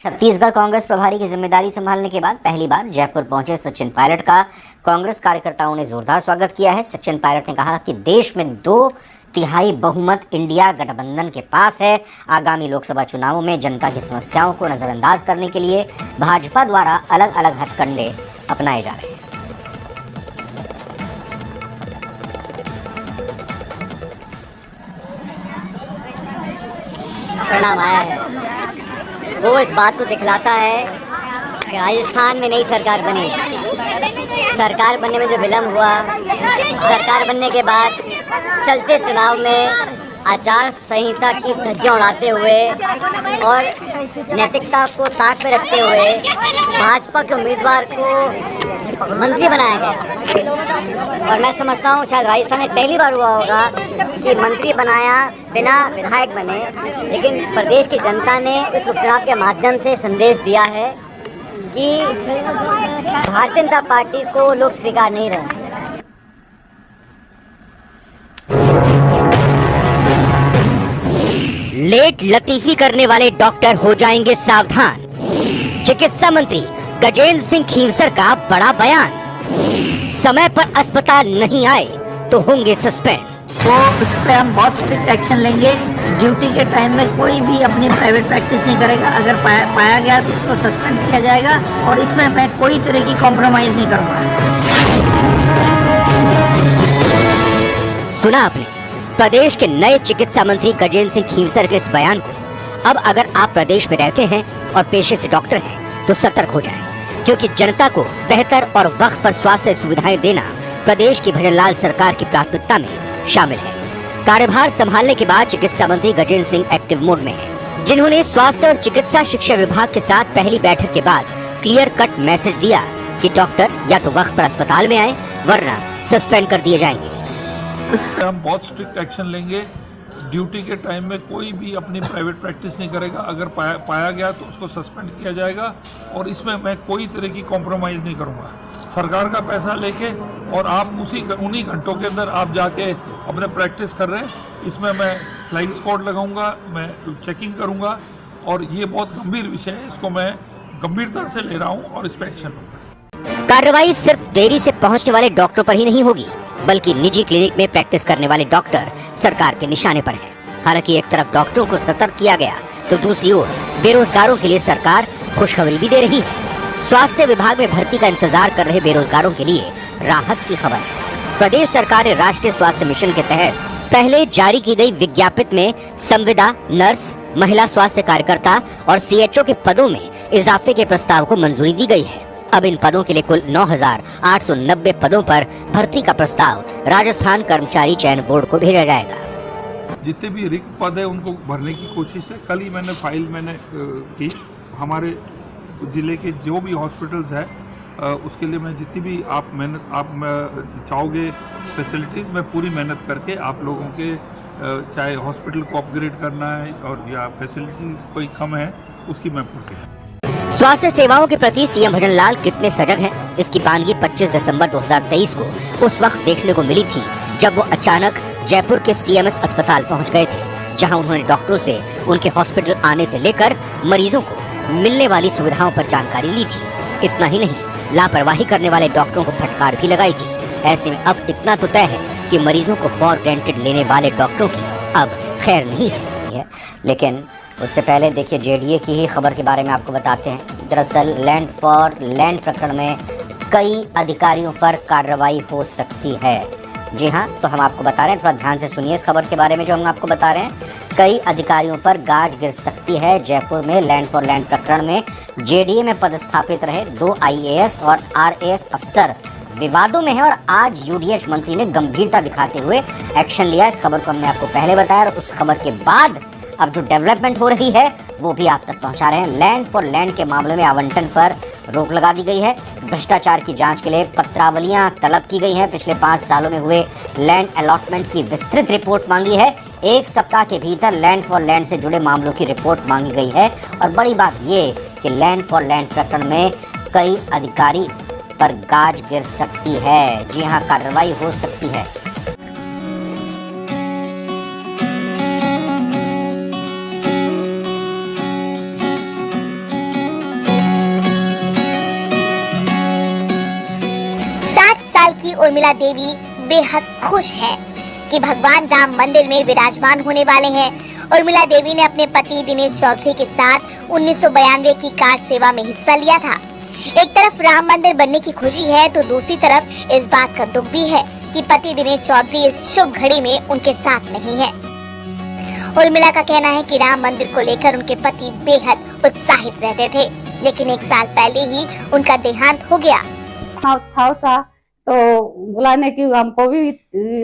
छत्तीसगढ़ कांग्रेस प्रभारी की जिम्मेदारी संभालने के बाद पहली बार जयपुर पहुंचे सचिन पायलट का कांग्रेस कार्यकर्ताओं ने जोरदार स्वागत किया है। सचिन पायलट ने कहा कि देश में 2/3 बहुमत इंडिया गठबंधन के पास है। आगामी लोकसभा चुनावों में जनता की समस्याओं को नजरअंदाज करने के लिए भाजपा द्वारा अलग अलग हथकंडे अपनाए जा रहे हैं। परिणाम आया है वो इस बात को दिखलाता है कि राजस्थान में नई सरकार बनी। सरकार बनने में जो विलम्ब हुआ, सरकार बनने के बाद चलते चुनाव में आचार संहिता की धज्जियां उड़ाते हुए और नैतिकता को ताक पे रखते हुए भाजपा के उम्मीदवार को मंत्री बनाया गया। और मैं समझता हूँ शायद राजस्थान में पहली बार हुआ होगा कि मंत्री बनाया बिना विधायक बने, लेकिन प्रदेश की जनता ने इस उपचुनाव के माध्यम से संदेश दिया है कि भारतीय जनता पार्टी को लोग स्वीकार नहीं रहे। लेट लतीफी करने वाले डॉक्टर हो जाएंगे सावधान। चिकित्सा मंत्री गजेंद्र सिंह खींवसर का बड़ा बयान। समय पर अस्पताल नहीं आए तो होंगे सस्पेंड। तो इस पर हम बहुत स्ट्रिक्ट एक्शन लेंगे। ड्यूटी के टाइम में कोई भी अपनी प्राइवेट प्रैक्टिस नहीं करेगा। अगर पाया गया तो उसको सस्पेंड किया जाएगा और इसमें मैं कोई तरह की कॉम्प्रोमाइज नहीं करूँगा। सुना आपने प्रदेश के नए चिकित्सा मंत्री गजेंद्र सिंह खींवसर के इस बयान को। अब अगर आप प्रदेश में रहते हैं और पेशे से डॉक्टर हैं तो सतर्क हो जाएं, क्योंकि जनता को बेहतर और वक्त पर स्वास्थ्य सुविधाएं देना प्रदेश की भजनलाल सरकार की प्राथमिकता में शामिल है। कार्यभार संभालने के बाद चिकित्सा मंत्री गजेंद्र सिंह एक्टिव मोड में हैं, जिन्होंने स्वास्थ्य और चिकित्सा शिक्षा विभाग के साथ पहली बैठक के बाद क्लियर कट मैसेज दिया कि डॉक्टर या तो वक्त पर अस्पताल में आए वरना सस्पेंड कर दिए जाएंगे। इस पर हम बहुत स्ट्रिक्ट एक्शन लेंगे। ड्यूटी के टाइम में कोई भी अपनी प्राइवेट प्रैक्टिस नहीं करेगा। अगर पाया गया तो उसको सस्पेंड किया जाएगा और इसमें मैं कोई तरह की कॉम्प्रोमाइज़ नहीं करूँगा। सरकार का पैसा लेके और आप उन्हीं घंटों के अंदर आप जाके अपने प्रैक्टिस कर रहे हैं, इसमें मैं फ्लाइंग स्क्वाड लगाऊंगा, मैं चेकिंग करूँगा और ये बहुत गंभीर विषय है। इसको मैं गंभीरता से ले रहा हूँ और इस पर एक्शन लूँगा। कार्रवाई सिर्फ देरी से पहुँचने वाले डॉक्टरों पर ही नहीं होगी, बल्कि निजी क्लिनिक में प्रैक्टिस करने वाले डॉक्टर सरकार के निशाने पर हैं। हालांकि एक तरफ डॉक्टरों को सतर्क किया गया तो दूसरी ओर बेरोजगारों के लिए सरकार खुशखबरी भी दे रही है। स्वास्थ्य विभाग में भर्ती का इंतजार कर रहे बेरोजगारों के लिए राहत की खबर है। प्रदेश सरकार ने राष्ट्रीय स्वास्थ्य मिशन के तहत पहले जारी की गई विज्ञप्ति में संविदा, नर्स, महिला स्वास्थ्य कार्यकर्ता और सीएचओ के पदों में इजाफे के प्रस्ताव को मंजूरी दी गई है। अब इन पदों के लिए कुल 9,890 पदों पर भर्ती का प्रस्ताव राजस्थान कर्मचारी चयन बोर्ड को भेजा जाएगा। जितने भी रिक्त पद है उनको भरने की कोशिश है। कल ही मैंने फाइल की। हमारे जिले के जो भी हॉस्पिटल्स है उसके लिए मैं जितनी भी आप चाहोगे फैसिलिटीज़, मैं पूरी मेहनत करके आप लोगों के चाहे हॉस्पिटल को अपग्रेड करना है और या फैसिलिटीज़ कोई कम है उसकी मैं पूर्ति। स्वास्थ्य सेवाओं के प्रति सीएम भजनलाल कितने सजग हैं, इसकी बानगी 25 दिसंबर 2023 को उस वक्त देखने को मिली थी जब वो अचानक जयपुर के सीएमएस अस्पताल पहुंच गए थे, जहां उन्होंने डॉक्टरों से उनके हॉस्पिटल आने से लेकर मरीजों को मिलने वाली सुविधाओं पर जानकारी ली थी। इतना ही नहीं, लापरवाही करने वाले डॉक्टरों को फटकार भी लगाई थी। ऐसे में अब इतना तो तय है कि मरीजों को फॉर ग्रांटेड लेने वाले डॉक्टरों की अब खैर नहीं है। लेकिन उससे पहले देखिए जेडीए की ही खबर के बारे में आपको बताते हैं। दरअसल लैंड फॉर लैंड प्रकरण में कई अधिकारियों पर कार्रवाई हो सकती है। जी हाँ, तो हम आपको बता रहे हैं, थोड़ा ध्यान से सुनिए इस खबर के बारे में जो हम आपको बता रहे हैं। कई अधिकारियों पर गाज गिर सकती है। जयपुर में लैंड फॉर लैंड प्रकरण में जेडीए में पदस्थापित रहे 2 आईएएस और आरएएस अफसर विवादों में है और आज यूडीएच मंत्री ने गंभीरता दिखाते हुए एक्शन लिया। इस खबर को हमने आपको पहले बताया और उस खबर के बाद अब जो डेवलपमेंट हो रही है वो भी आप तक पहुंचा रहे हैं। लैंड फॉर लैंड के मामले में आवंटन पर रोक लगा दी गई है। भ्रष्टाचार की जांच के लिए पत्रावलियां तलब की गई हैं। पिछले 5 सालों में हुए लैंड अलॉटमेंट की विस्तृत रिपोर्ट मांगी है। 1 सप्ताह के भीतर लैंड फॉर लैंड से जुड़े मामलों की रिपोर्ट मांगी गई है। और बड़ी बात ये कि लैंड फॉर लैंड प्रकरण में कई अधिकारी पर गाज गिर सकती है। जी हाँ, कार्रवाई हो सकती है। उर्मिला देवी बेहद खुश है कि भगवान राम मंदिर में विराजमान होने वाले हैं। उर्मिला देवी ने अपने पति दिनेश चौधरी के साथ 1992 की कार सेवा में हिस्सा लिया था। एक तरफ राम मंदिर बनने की खुशी है तो दूसरी तरफ इस बात का दुख भी है कि पति दिनेश चौधरी इस शुभ घड़ी में उनके साथ नहीं है। उर्मिला का कहना है कि राम मंदिर को लेकर उनके पति बेहद उत्साहित रहते थे, लेकिन एक साल पहले ही उनका देहांत हो गया। उत्साह था तो बुलाने की हमको भी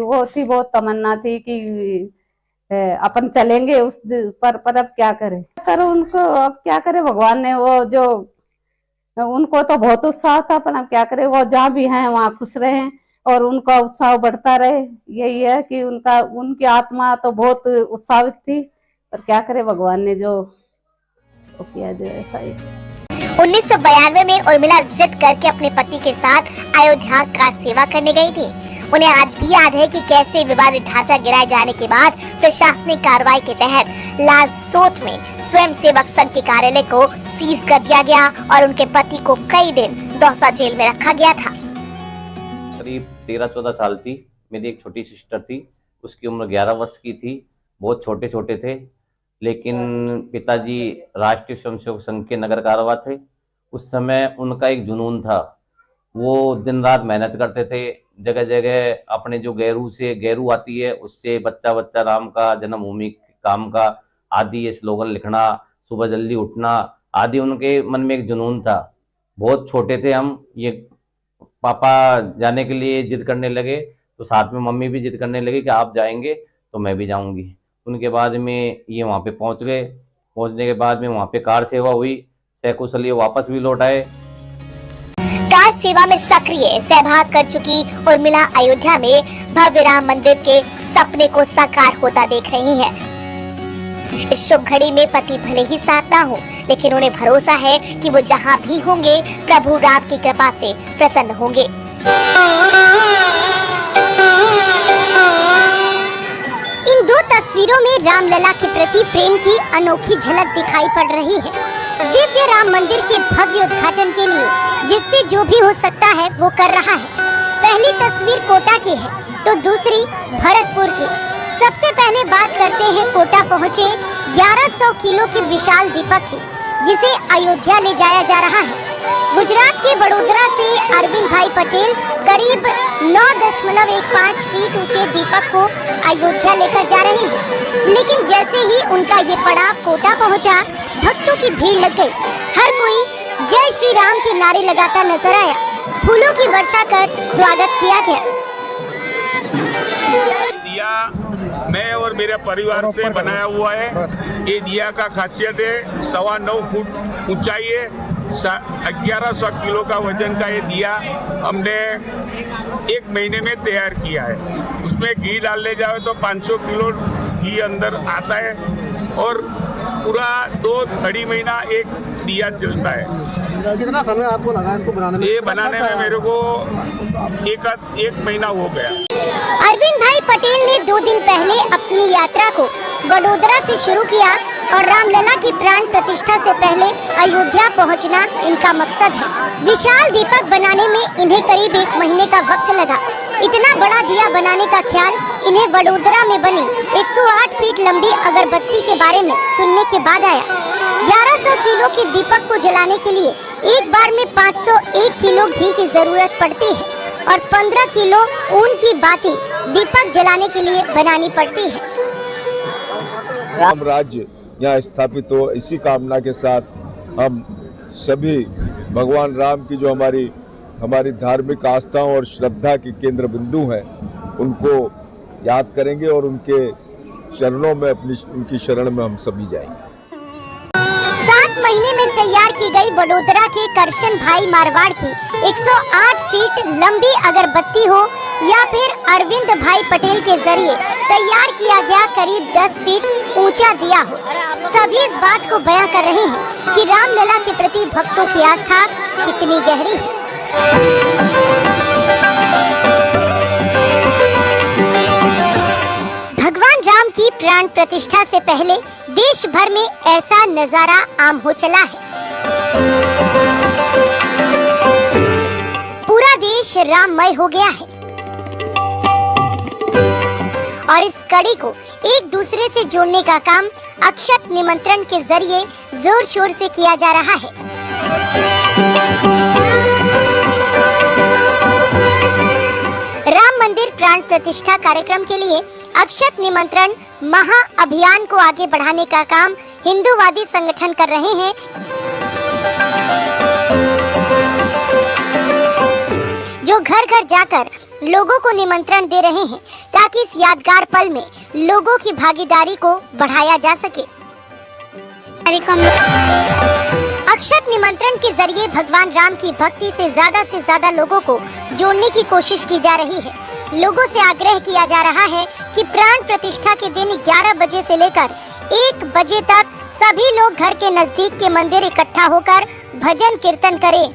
वो थी, बहुत तमन्ना थी कि अपन चलेंगे उस पर अब क्या करें, उनको अब क्या करे, भगवान ने वो जो उनको तो बहुत उत्साह था, पर अब क्या करे, वो जहाँ भी हैं वहाँ खुश रहे और उनका उत्साह बढ़ता रहे। यही है कि उनकी आत्मा तो बहुत उत्साहित थी, पर क्या करे, भगवान ने जो किया जो ऐसा ही। 1992 में उर्मिला जिद करके अपने पति के साथ अयोध्या कार सेवा करने गई थी। उन्हें आज भी याद है कि कैसे विवादित ढांचा गिराए जाने के बाद प्रशासनिक कार्रवाई के तहत लालसोट में स्वयं सेवक संघ के कार्यालय को सीज कर दिया गया और उनके पति को कई दिन दौसा जेल में रखा गया था। करीब 13-14 साल थी। मेरी एक छोटी सिस्टर थी, उसकी उम्र 11 वर्ष की थी। बहुत छोटे छोटे थे, लेकिन पिताजी राष्ट्रीय स्वयंसेवक संघ के नगर कारवा थे। उस समय उनका एक जुनून था, वो दिन रात मेहनत करते थे। जगह जगह अपने जो गैरू आती है उससे बच्चा बच्चा राम का जन्मभूमि काम का आदि ये स्लोगन लिखना, सुबह जल्दी उठना आदि उनके मन में एक जुनून था। बहुत छोटे थे हम, ये पापा जाने के लिए जिद करने लगे तो साथ में मम्मी भी जिद करने लगी कि आप जाएंगे तो मैं भी जाऊंगी। उनके बाद में ये वहाँ पे पहुँच गए। पहुँचने के बाद में वहाँ पे कार सेवा हुई, सकुशल वापस भी लौट आए। कार सेवा में सक्रिय सहभाग कर चुकी उर्मिला अयोध्या में भव्य राम मंदिर के सपने को साकार होता देख रही हैं। इस शुभ घड़ी में पति भले ही साथ ना हो, लेकिन उन्हें भरोसा है कि वो जहाँ भी होंगे प्रभु राम की कृपा से प्रसन्न होंगे। इन दो तस्वीरों में रामलला के प्रति प्रेम की अनोखी झलक दिखाई पड़ रही है। दिव्य राम मंदिर के भव्य उद्घाटन के लिए जिससे जो भी हो सकता है वो कर रहा है। पहली तस्वीर कोटा की है तो दूसरी भरतपुर की। सबसे पहले बात करते हैं कोटा पहुँचे 1100 किलो के विशाल दीपक की, जिसे अयोध्या ले जाया जा रहा है। गुजरात के वडोदरा से अरविंद भाई पटेल करीब 9.15 फीट ऊंचे दीपक को अयोध्या लेकर जा रहे हैं, लेकिन जैसे ही उनका ये पड़ाव कोटा पहुंचा, भक्तों की भीड़ लग गई। हर कोई जय श्री राम के नारे लगाता नजर आया। फूलों की वर्षा कर स्वागत किया गया। दिया मैं और मेरे परिवार से बनाया हुआ है। ये दिया का खासियत है 9.25 फुट ऊंचाई है, 1100 किलो का वजन का ये दिया हमने 1 महीने में तैयार किया है। उसमें घी डालने जाओ तो 500 किलो घी अंदर आता है और पूरा 2-2.5 महीना एक दिया जलता है। कितना समय आपको लगा इसको बनाने में? ये बनाने में मेरे को एक महीना हो गया। अरविंद भाई पटेल ने 2 दिन पहले अपनी यात्रा को वडोदरा से शुरू किया और रामलला की प्राण प्रतिष्ठा से पहले अयोध्या पहुंचना इनका मकसद है। विशाल दीपक बनाने में इन्हें करीब 1 महीने का वक्त लगा। इतना बड़ा दिया बनाने का ख्याल इन्हें वडोदरा में बनी 108 फीट लंबी अगरबत्ती के बारे में सुनने के बाद आया। 1100 किलो के दीपक को जलाने के लिए एक बार में 501 किलो घी की जरूरत पड़ती है और 15 किलो ऊन की बाती दीपक जलाने के लिए बनानी पड़ती है। राम राज्य यहाँ स्थापित हो, इसी कामना के साथ हम सभी भगवान राम की जो हमारी धार्मिक आस्थाओं और श्रद्धा के केंद्र बिंदु हैं, उनको याद करेंगे और उनके चरणों में उनकी शरण में हम सभी जाएंगे। 7 महीने में तैयार की गई वडोदरा के करशन भाई मारवाड़ की 108 फीट लंबी अगरबत्ती हो या फिर अरविंद भाई पटेल के जरिए तैयार किया गया करीब 10 फीट ऊंचा दिया हो, सभी इस बात को बयां कर रहे हैं कि रामलला के प्रति भक्तों की आस्था कितनी गहरी है। भगवान राम की प्राण प्रतिष्ठा से पहले देश भर में ऐसा नजारा आम हो चला है। पूरा देश राममय हो गया है। और इस कड़ी को एक दूसरे से जोड़ने का काम अक्षत निमंत्रण के जरिए जोर शोर से किया जा रहा है। राम मंदिर प्राण प्रतिष्ठा कार्यक्रम के लिए अक्षत निमंत्रण महा अभियान को आगे बढ़ाने का काम हिंदूवादी संगठन कर रहे हैं, जो घर घर जाकर लोगों को निमंत्रण दे रहे हैं ताकि इस यादगार पल में लोगों की भागीदारी को बढ़ाया जा सके। अक्षत निमंत्रण के जरिए भगवान राम की भक्ति से ज्यादा लोगों को जोड़ने की कोशिश की जा रही है। लोगों से आग्रह किया जा रहा है कि प्राण प्रतिष्ठा के दिन 11 बजे से लेकर 1 बजे तक सभी लोग घर के नजदीक के मंदिर इकट्ठा होकर भजन कीर्तन करें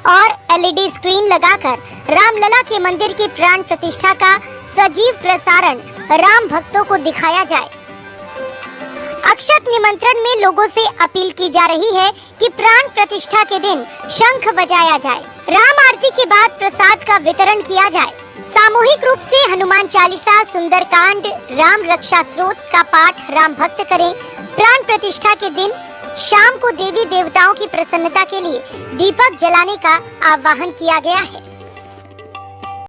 और LED स्क्रीन लगाकर रामलला के मंदिर की प्राण प्रतिष्ठा का सजीव प्रसारण राम भक्तों को दिखाया जाए। अक्षत निमंत्रण में लोगों से अपील की जा रही है कि प्राण प्रतिष्ठा के दिन शंख बजाया जाए, राम आरती के बाद प्रसाद का वितरण किया जाए, सामूहिक रूप से हनुमान चालीसा, सुंदरकांड, राम रक्षा स्रोत का पाठ राम भक्त करें। प्राण प्रतिष्ठा के दिन शाम को देवी देवताओं की प्रसन्नता के लिए दीपक जलाने का आह्वान किया गया है।